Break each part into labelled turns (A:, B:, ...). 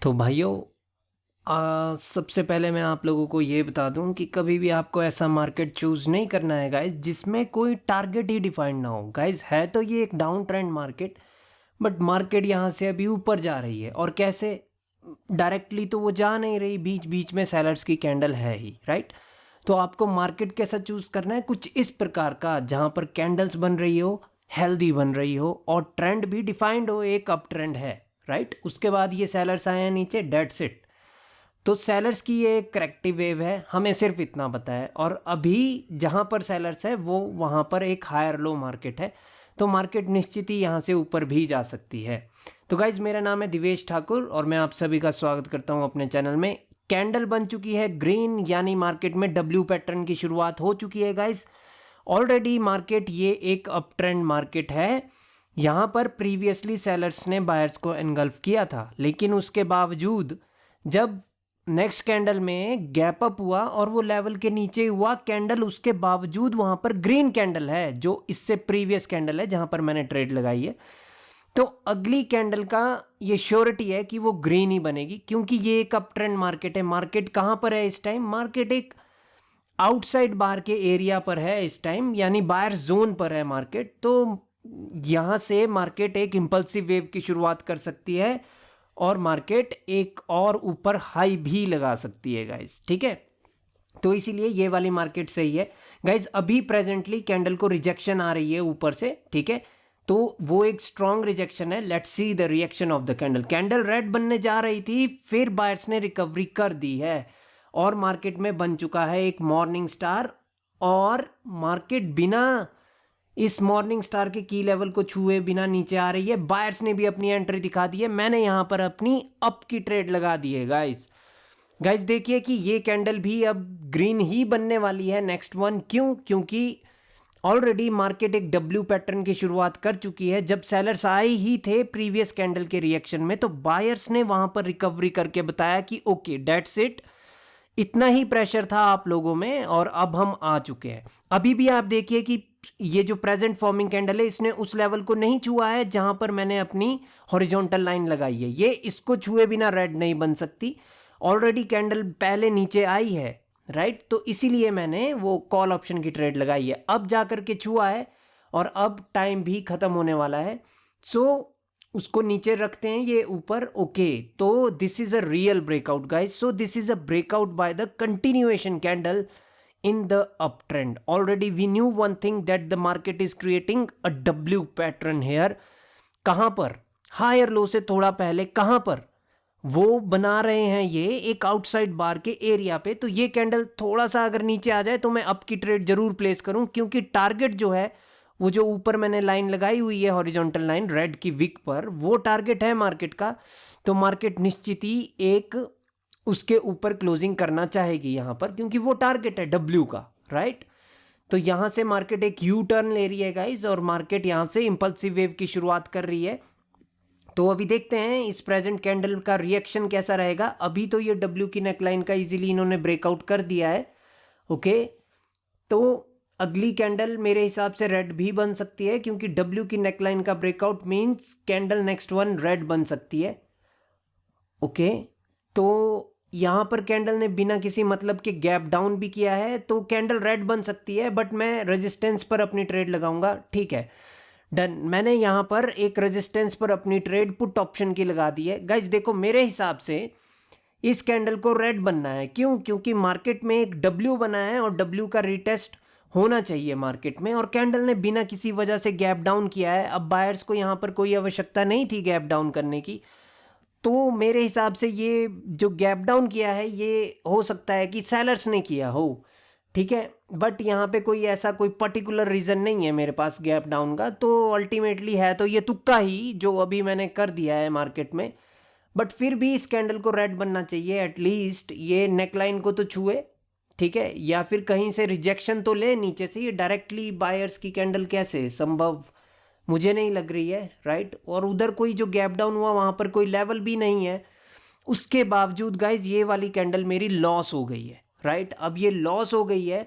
A: तो भाइयों, सबसे पहले मैं आप लोगों को ये बता दूं कि कभी भी आपको ऐसा मार्केट चूज़ नहीं करना है गाइस जिसमें कोई टारगेट ही डिफाइंड ना हो। गाइस है तो ये एक down trend market, but market यहाँ से अभी ऊपर जा रही है। और कैसे? डायरेक्टली तो वो जा नहीं रही, बीच बीच में सेलर्स की कैंडल है ही, राइट। तो आपको मार्केट कैसा चूज़ करना है? कुछ इस प्रकार का जहाँ पर कैंडल्स बन रही हो, हेल्दी बन रही हो और ट्रेंड भी डिफाइंड हो, एक अप ट्रेंड है, राइट। उसके बाद ये सेलर्स आए हैं नीचे, डेट्स इट। तो सेलर्स की ये एक करेक्टिव वेव है, हमें सिर्फ इतना पता है। और अभी जहाँ पर सेलर्स है वो वहाँ पर एक हायर लो मार्केट है, तो मार्केट निश्चित ही यहाँ से ऊपर भी जा सकती है। तो गाइज, मेरा नाम है दिवेश ठाकुर और मैं आप सभी का स्वागत करता हूँ अपने चैनल में। कैंडल बन चुकी है ग्रीन, यानी मार्केट में डब्ल्यू पैटर्न की शुरुआत हो चुकी है गाइज। ऑलरेडी मार्केट ये एक अप ट्रेंड मार्केट है। यहाँ पर प्रीवियसली सेलर्स ने बायर्स को एनगल्फ किया था, लेकिन उसके बावजूद जब नेक्स्ट कैंडल में गैप अप हुआ और वो लेवल के नीचे हुआ कैंडल, उसके बावजूद वहां पर ग्रीन कैंडल है जो इससे प्रीवियस कैंडल है जहां पर मैंने ट्रेड लगाई है। तो अगली कैंडल का ये श्योरिटी है कि वो ग्रीन ही बनेगी, क्योंकि ये एक अप ट्रेंड मार्केट है। मार्केट कहां पर है इस टाइम? मार्केट एक आउटसाइड बार के एरिया पर है इस टाइम, यानी बायर जोन पर है मार्केट। तो यहां से मार्केट एक इंपल्सिव वेव की शुरुआत कर सकती है और मार्केट एक और ऊपर हाई भी लगा सकती है गाइज, ठीक है। तो इसीलिए ये वाली मार्केट सही है गाइज। अभी प्रेजेंटली कैंडल को रिजेक्शन आ रही है ऊपर से, ठीक है। तो वो एक स्ट्रॉन्ग रिजेक्शन है। Let's see the reaction of the candle. Candle red बनने जा रही थी, फिर बायर्स ने रिकवरी कर दी है और मार्केट में बन चुका है एक मॉर्निंग स्टार। और मार्केट बिना इस मॉर्निंग स्टार के की लेवल को छुए बिना नीचे आ रही है। बायर्स ने भी अपनी एंट्री दिखा दी है। मैंने यहां पर अपनी अप की ट्रेड लगा दी है गाइस। गाइस देखिए कि ये कैंडल भी अब ग्रीन ही बनने वाली है, नेक्स्ट वन। क्यों? क्योंकि ऑलरेडी मार्केट एक डब्ल्यू पैटर्न की शुरुआत कर चुकी है। जब सेलर्स आए ही थे प्रीवियस कैंडल के रिएक्शन में, तो बायर्स ने वहां पर रिकवरी करके बताया कि ओके, डेट्स इट, इतना ही प्रेशर था आप लोगों में और अब हम आ चुके हैं। अभी भी आप देखिए कि ये जो प्रेजेंट फॉर्मिंग कैंडल है, इसने उस लेवल को नहीं छुआ है जहां पर मैंने अपनी हॉरिजॉन्टल लाइन लगाई है। ये इसको छुए बिना रेड नहीं बन सकती। ऑलरेडी कैंडल पहले नीचे आई है, राइट। तो इसीलिए मैंने वो कॉल ऑप्शन की ट्रेड लगाई है। अब जाकर के छुआ है और अब टाइम भी खत्म होने वाला है। सो उसको नीचे रखते हैं, ये ऊपर, ओके। तो this is a real breakout guys. So this is a breakout by the continuation candle in the uptrend. Already we knew one thing, that the market is creating a W pattern here. कहां पर? Higher low से थोड़ा पहले कहां पर वो बना रहे हैं? ये एक आउटसाइड बार के एरिया पे। तो ये कैंडल थोड़ा सा अगर नीचे आ जाए तो मैं अप की ट्रेड जरूर प्लेस करूं, क्योंकि टारगेट जो है वो जो ऊपर मैंने लाइन लगाई हुई है, हॉरिजॉन्टल लाइन रेड की विक पर, वो टारगेट है मार्केट का। तो मार्केट निश्चित ही एक उसके ऊपर क्लोजिंग करना चाहेगी यहाँ पर, क्योंकि वो टारगेट है डब्ल्यू का, राइट। तो यहाँ से मार्केट एक यू टर्न ले रही है गाइज और मार्केट यहाँ से इंपल्सिव वेव की शुरुआत कर रही है। तो अभी देखते हैं इस प्रेजेंट कैंडल का रिएक्शन कैसा रहेगा। अभी तो ये डब्ल्यू की नेकलाइन का इजीली इन्होंने ब्रेकआउट कर दिया है, ओके। तो अगली कैंडल मेरे हिसाब से रेड भी बन सकती है, क्योंकि डब्ल्यू की नेकलाइन का breakout means candle next one red बन सकती है, ओके। तो यहाँ पर कैंडल ने बिना किसी मतलब के गैप डाउन भी किया है, तो कैंडल रेड बन सकती है, बट मैं रेजिस्टेंस पर अपनी ट्रेड लगाऊंगा, ठीक है। डन। मैंने यहाँ पर एक रेजिस्टेंस पर अपनी ट्रेड पुट ऑप्शन की लगा दी है। गाइज देखो, मेरे हिसाब से इस कैंडल को रेड बनना है। क्यों? क्योंकि मार्केट में एक डब्ल्यू बना है और डब्ल्यू का रिटेस्ट होना चाहिए मार्केट में, और कैंडल ने बिना किसी वजह से गैप डाउन किया है। अब बायर्स को यहाँ पर कोई आवश्यकता नहीं थी गैप डाउन करने की। तो मेरे हिसाब से ये जो गैप डाउन किया है, ये हो सकता है कि सेलर्स ने किया हो, ठीक है। बट यहाँ पे कोई ऐसा कोई पर्टिकुलर रीज़न नहीं है मेरे पास गैप डाउन का। तो अल्टीमेटली है तो ये तुक्का ही जो अभी मैंने कर दिया है मार्केट में। बट फिर भी इस कैंडल को रेड बनना चाहिए, एटलीस्ट ये नेकलाइन को तो छुए, ठीक है, या फिर कहीं से रिजेक्शन तो ले नीचे से। ये डायरेक्टली बायर्स की कैंडल कैसे संभव, मुझे नहीं लग रही है, राइट। और उधर कोई जो गैप डाउन हुआ वहां पर कोई लेवल भी नहीं है। उसके बावजूद गाइज ये वाली कैंडल मेरी लॉस हो गई है, राइट। अब ये लॉस हो गई है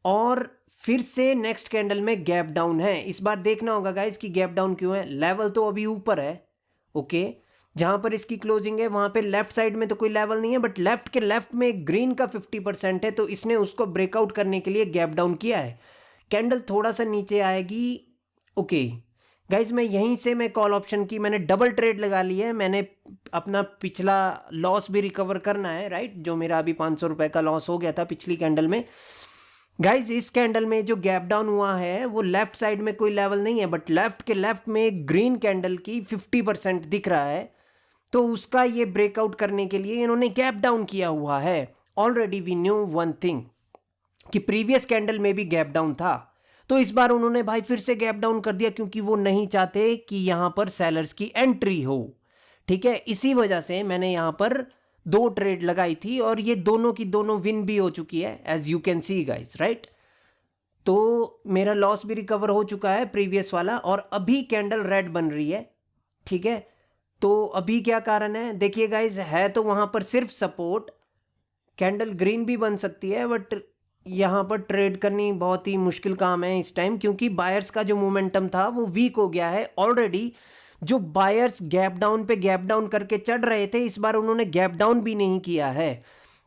A: और फिर से नेक्स्ट कैंडल में गैप डाउन है। इस बार देखना होगा गाइज कि गैप डाउन क्यों है। लेवल तो अभी ऊपर है, ओके। जहाँ पर इसकी क्लोजिंग है वहाँ पे लेफ्ट साइड में तो कोई लेवल नहीं है, बट लेफ्ट के लेफ्ट में एक ग्रीन का 50% है, तो इसने उसको ब्रेकआउट करने के लिए गैप डाउन किया है। कैंडल थोड़ा सा नीचे आएगी। ओके गाइज, मैं यहीं से मैं कॉल ऑप्शन की मैंने डबल ट्रेड लगा ली है। मैंने अपना पिछला लॉस भी रिकवर करना है, राइट, जो मेरा अभी 500 रुपये का लॉस हो गया था पिछली कैंडल में। गाइज इस कैंडल में जो गैप डाउन हुआ है वो लेफ्ट साइड में कोई लेवल नहीं है, बट लेफ्ट के लेफ्ट में एक ग्रीन कैंडल की 50% दिख रहा है, तो उसका ये ब्रेकआउट करने के लिए इन्होंने गैप डाउन किया हुआ है। Already we knew one thing कि प्रीवियस कैंडल में भी गैप डाउन था, तो इस बार उन्होंने भाई फिर से गैप डाउन कर दिया, क्योंकि वो नहीं चाहते कि यहां पर सेलर्स की एंट्री हो। ठीक है, इसी वजह से मैंने यहां पर 2 ट्रेड लगाई थी और ये दोनों की दोनों विन भी हो चुकी है, as you can see guys, right. तो मेरा लॉस भी रिकवर हो चुका है प्रीवियस वाला, और अभी कैंडल रेड बन रही है। ठीक है, तो अभी क्या कारण है देखिए गाइस, है तो वहां पर सिर्फ सपोर्ट। कैंडल ग्रीन भी बन सकती है, बट यहाँ पर ट्रेड करनी बहुत ही मुश्किल काम है इस टाइम, क्योंकि बायर्स का जो मोमेंटम था वो वीक हो गया है ऑलरेडी। जो बायर्स गैप डाउन पे गैप डाउन करके चढ़ रहे थे, इस बार उन्होंने गैप डाउन भी नहीं किया है,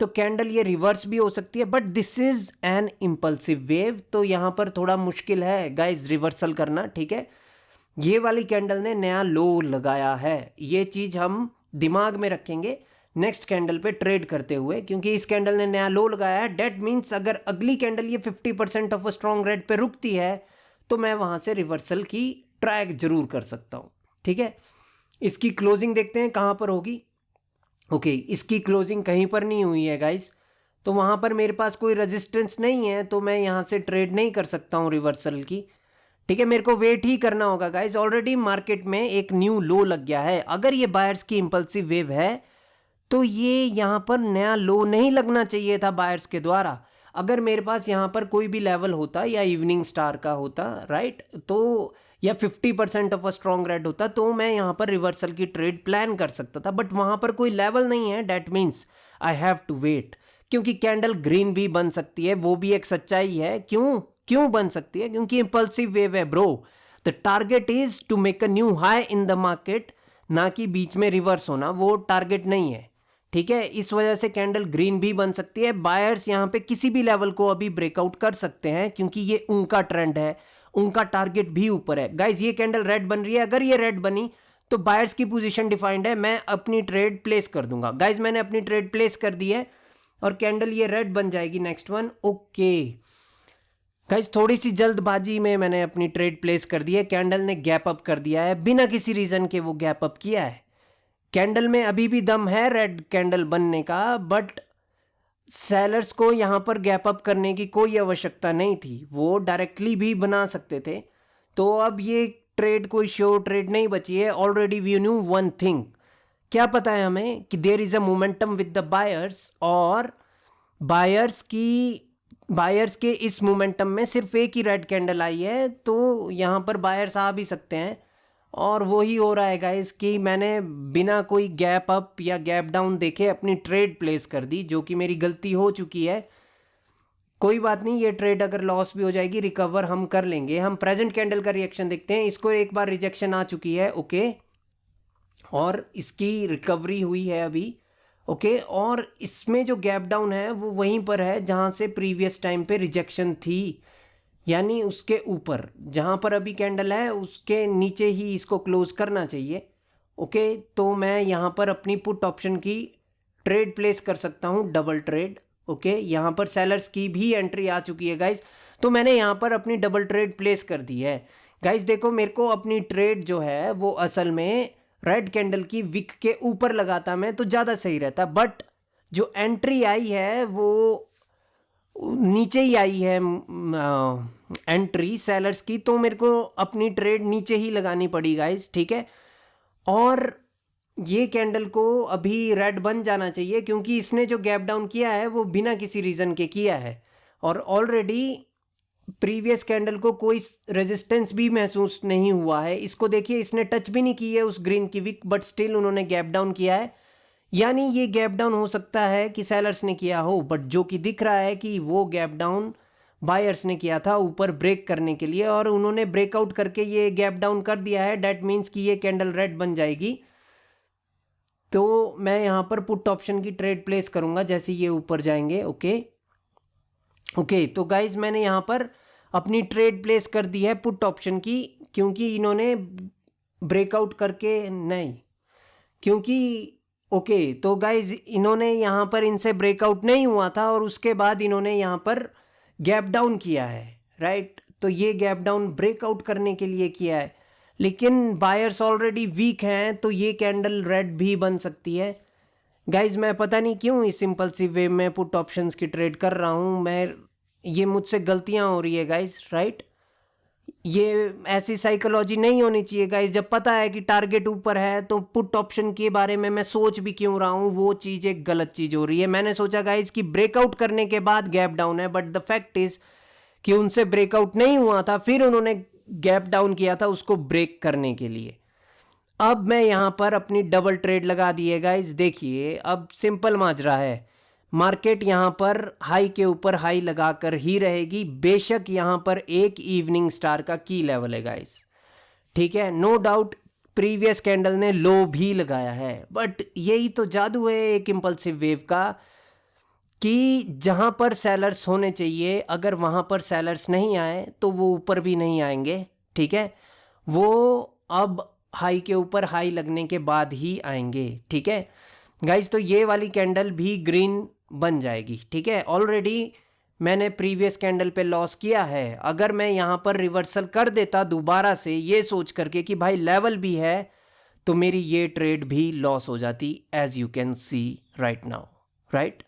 A: तो कैंडल ये रिवर्स भी हो सकती है, but this is an impulsive wave, तो यहाँ पर थोड़ा मुश्किल है गाइज रिवर्सल करना। ठीक है, ये वाली कैंडल ने नया लो लगाया है, ये चीज हम दिमाग में रखेंगे नेक्स्ट कैंडल पे ट्रेड करते हुए, क्योंकि इस कैंडल ने नया लो लगाया है। डेट मीन्स अगर अगली कैंडल ये 50% ऑफ अ स्ट्रॉन्ग रेड पे रुकती है तो मैं वहां से रिवर्सल की ट्रैक जरूर कर सकता हूं। ठीक है, इसकी क्लोजिंग देखते हैं कहां पर होगी। ओके, इसकी क्लोजिंग कहीं पर नहीं हुई है गाइस, तो वहां पर मेरे पास कोई रेजिस्टेंस नहीं है, तो मैं यहां से ट्रेड नहीं कर सकता हूं रिवर्सल की। ठीक है, मेरे को वेट ही करना होगा गाइस। ऑलरेडी मार्केट में एक न्यू लो लग गया है, अगर ये बायर्स की इंपल्सिव वेव है तो ये यहां पर नया लो नहीं लगना चाहिए था बायर्स के द्वारा। अगर मेरे पास यहां पर कोई भी लेवल होता या इवनिंग स्टार का होता, राइट, तो या 50% ऑफ अ स्ट्रॉन्ग रेड होता, तो मैं यहां पर रिवर्सल की ट्रेड प्लान कर सकता था, बट वहां पर कोई लेवल नहीं है। That means I have to wait, क्योंकि कैंडल ग्रीन भी बन सकती है, वो भी एक सच्चाई है। क्यों क्यों बन सकती है? क्योंकि इंपल्सिव वेव है bro. The target is to make a new high in the market, ना कि बीच में रिवर्स होना, वो टारगेट नहीं है। ठीक है, इस वजह से कैंडल ग्रीन भी बन सकती है। बायर्स यहां पे किसी भी लेवल को अभी ब्रेकआउट कर सकते हैं, क्योंकि ये उनका ट्रेंड है, उनका टारगेट भी ऊपर है। गाइज ये कैंडल रेड बन रही है, अगर ये रेड बनी तो बायर्स की पोजीशन डिफाइंड है, मैं अपनी ट्रेड प्लेस कर दूंगा। गाइज मैंने अपनी ट्रेड प्लेस कर दी है और कैंडल ये रेड बन जाएगी नेक्स्ट वन। ओके गाइज, थोड़ी सी जल्दबाजी में मैंने अपनी ट्रेड प्लेस कर दी है। कैंडल ने गैप अप कर दिया है बिना किसी रीजन के, वो गैप अप किया है। कैंडल में अभी भी दम है रेड कैंडल बनने का, बट सेलर्स को यहां पर गैप अप करने की कोई आवश्यकता नहीं थी, वो डायरेक्टली भी बना सकते थे। तो अब ये ट्रेड कोई श्योर ट्रेड नहीं बची है। Already we knew one thing, क्या पता है हमें कि there is a momentum with the buyers, और बायर्स के इस मोमेंटम में सिर्फ एक ही रेड कैंडल आई है, तो यहां पर बायर्स आ भी सकते हैं। और वो ही हो रहा है गाइस कि मैंने बिना कोई गैप अप या गैप डाउन देखे अपनी ट्रेड प्लेस कर दी, जो कि मेरी गलती हो चुकी है। कोई बात नहीं, ये ट्रेड अगर लॉस भी हो जाएगी रिकवर हम कर लेंगे। हम प्रेजेंट कैंडल का रिएक्शन देखते हैं। इसको एक बार रिजेक्शन आ चुकी है, ओके, और इसकी रिकवरी हुई है अभी, ओके, और इसमें जो गैप डाउन है वो वहीं पर है जहां से प्रीवियस टाइम पे रिजेक्शन थी, यानी उसके ऊपर जहां पर अभी कैंडल है उसके नीचे ही इसको क्लोज करना चाहिए। ओके, तो मैं यहां पर अपनी पुट ऑप्शन की ट्रेड प्लेस कर सकता हूं, डबल ट्रेड। ओके, यहां पर सेलर्स की भी एंट्री आ चुकी है गाइज, तो मैंने यहां पर अपनी डबल ट्रेड प्लेस कर दी है। गाइज देखो, मेरे को अपनी ट्रेड जो है वो असल में रेड कैंडल की विक के ऊपर लगाता मैं तो ज़्यादा सही रहता, बट जो एंट्री आई है वो नीचे ही आई है एंट्री सेलर्स की, तो मेरे को अपनी ट्रेड नीचे ही लगानी पड़ी गाइस। ठीक है, और ये कैंडल को अभी रेड बन जाना चाहिए, क्योंकि इसने जो गैप डाउन किया है वो बिना किसी रीज़न के किया है, और ऑलरेडी प्रीवियस कैंडल को कोई रेजिस्टेंस भी महसूस नहीं हुआ है। इसको देखिए, इसने टच भी नहीं की है उस ग्रीन की विक, बट स्टिल उन्होंने गैप डाउन किया है। यानी ये गैप डाउन हो सकता है कि सेलर्स ने किया हो, बट जो कि दिख रहा है कि वो गैप डाउन बायर्स ने किया था ऊपर ब्रेक करने के लिए, और उन्होंने ब्रेकआउट करके ये गैप डाउन कर दिया है। डेट मीन्स कि ये कैंडल रेड बन जाएगी। तो मैं यहाँ पर पुट ऑप्शन की ट्रेड प्लेस करूँगा जैसे ये ऊपर जाएंगे। ओके तो गाइज मैंने यहाँ पर अपनी ट्रेड प्लेस कर दी है पुट ऑप्शन की, क्योंकि इन्होंने ब्रेकआउट करके नहीं, क्योंकि तो गाइज इन्होंने यहाँ पर इनसे ब्रेकआउट नहीं हुआ था और उसके बाद इन्होंने यहाँ पर गैप डाउन किया है, राइट। तो ये गैप डाउन ब्रेकआउट करने के लिए किया है, लेकिन बायर्स ऑलरेडी वीक हैं तो ये कैंडल रेड भी बन सकती है। गाइज मैं पता नहीं क्यों इस इम्पल्सिव वे में पुट ऑप्शंस की ट्रेड कर रहा हूँ, ये मुझसे गलतियाँ हो रही है गाइज, राइट। ये ऐसी साइकोलॉजी नहीं होनी चाहिए गाइज। जब पता है कि टारगेट ऊपर है तो पुट ऑप्शन के बारे में मैं सोच भी क्यों रहा हूँ, वो चीज़ एक गलत चीज़ हो रही है। मैंने सोचा गाइज कि ब्रेकआउट करने के बाद गैप डाउन है, बट द फैक्ट इज कि उनसे ब्रेकआउट नहीं हुआ था, फिर उन्होंने गैप डाउन किया था उसको ब्रेक करने के लिए। अब मैं यहाँ पर अपनी डबल ट्रेड लगा दी है गाइज। देखिए अब सिंपल माजरा है, मार्केट यहाँ पर हाई के ऊपर हाई लगाकर ही रहेगी, बेशक यहाँ पर एक इवनिंग स्टार का की लेवल है गाइस, ठीक है। नो डाउट प्रीवियस कैंडल ने लो भी लगाया है, बट यही तो जादू है एक इम्पल्सिव वेव का कि जहाँ पर सेलर्स होने चाहिए अगर वहाँ पर सेलर्स नहीं आए तो वो ऊपर भी नहीं आएंगे, ठीक है। वो अब हाई के ऊपर हाई लगने के बाद ही आएंगे, ठीक है गाइज। तो ये वाली कैंडल भी ग्रीन बन जाएगी, ठीक है। ऑलरेडी मैंने प्रीवियस कैंडल पे लॉस किया है, अगर मैं यहाँ पर रिवर्सल कर देता दोबारा से ये सोच करके कि भाई लेवल भी है, तो मेरी ये ट्रेड भी लॉस हो जाती, as you can see right now, right.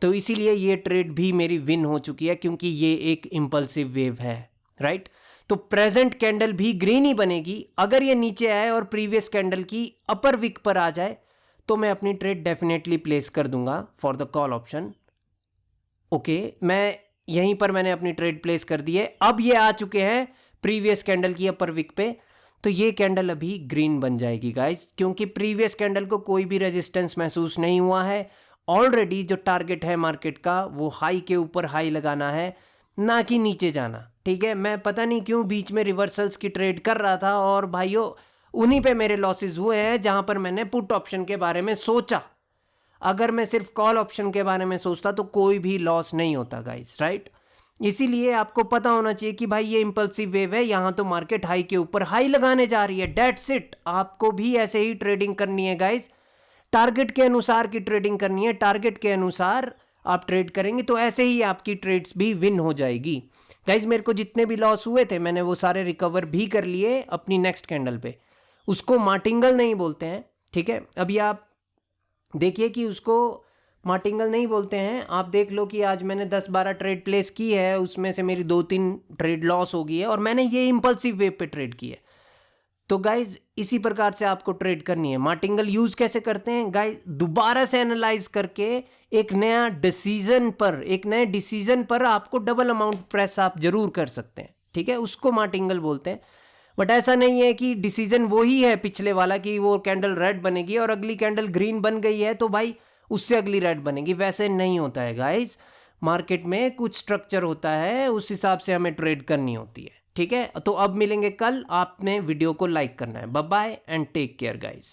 A: तो इसीलिए ये ट्रेड भी मेरी विन हो चुकी है, क्योंकि ये एक इम्पल्सिव वेव है, राइट। तो प्रेजेंट कैंडल भी ग्रीन ही बनेगी। अगर ये नीचे आए और प्रीवियस कैंडल की अपर विक पर आ जाए तो मैं अपनी ट्रेड डेफिनेटली प्लेस कर दूंगा फॉर द कॉल ऑप्शन। मैं यहीं पर मैंने अपनी ट्रेड प्लेस कर दी है। अब ये आ चुके हैं प्रीवियस कैंडल की अपर विक पे, तो ये कैंडल अभी ग्रीन बन जाएगी गाइस, क्योंकि प्रीवियस कैंडल को कोई भी रेजिस्टेंस महसूस नहीं हुआ है। ऑलरेडी जो टारगेट है मार्केट का वो हाई के ऊपर हाई लगाना है, ना कि नीचे जाना, ठीक है। मैं पता नहीं क्यों बीच में रिवर्सल्स की ट्रेड कर रहा था और भाइयों उन्हीं पे मेरे लॉसेस हुए हैं जहां पर मैंने पुट ऑप्शन के बारे में सोचा। अगर मैं सिर्फ कॉल ऑप्शन के बारे में सोचता तो कोई भी लॉस नहीं होता गाइस, राइट। इसीलिए आपको पता होना चाहिए कि भाई ये इंपल्सिव वेव है, यहां तो मार्केट हाई के ऊपर हाई लगाने जा रही है, डेट्स इट। आपको भी ऐसे ही ट्रेडिंग करनी है गाइस, टारगेट के अनुसार की ट्रेडिंग करनी है। टारगेट के अनुसार आप ट्रेड करेंगे तो ऐसे ही आपकी ट्रेड्स भी विन हो जाएगी गाइस। मेरे को जितने भी लॉस हुए थे मैंने वो सारे रिकवर भी कर लिए अपनी नेक्स्ट कैंडल पे। उसको मार्टिंगल नहीं बोलते हैं, ठीक है। अभी आप देखिए कि उसको मार्टिंगल नहीं बोलते हैं। आप देख लो कि आज मैंने 10-12 ट्रेड प्लेस की है, उसमें से मेरी 2-3 ट्रेड लॉस हो गई है और मैंने ये इंपल्सिव वेव पे ट्रेड की है। तो गाइज इसी प्रकार से आपको ट्रेड करनी है। मार्टिंगल यूज कैसे करते हैं गाइज, दोबारा से एनालाइज करके एक नए डिसीजन पर आपको डबल अमाउंट प्रेस आप जरूर कर सकते हैं, ठीक है। उसको मार्टिंगल बोलते हैं। बट ऐसा नहीं है कि डिसीजन वही है पिछले वाला कि वो कैंडल रेड बनेगी और अगली कैंडल ग्रीन बन गई है तो भाई उससे अगली रेड बनेगी, वैसे नहीं होता है गाइज। मार्केट में कुछ स्ट्रक्चर होता है, उस हिसाब से हमें ट्रेड करनी होती है, ठीक है। तो अब मिलेंगे कल। आपने वीडियो को लाइक करना है। Bye bye and take care guys.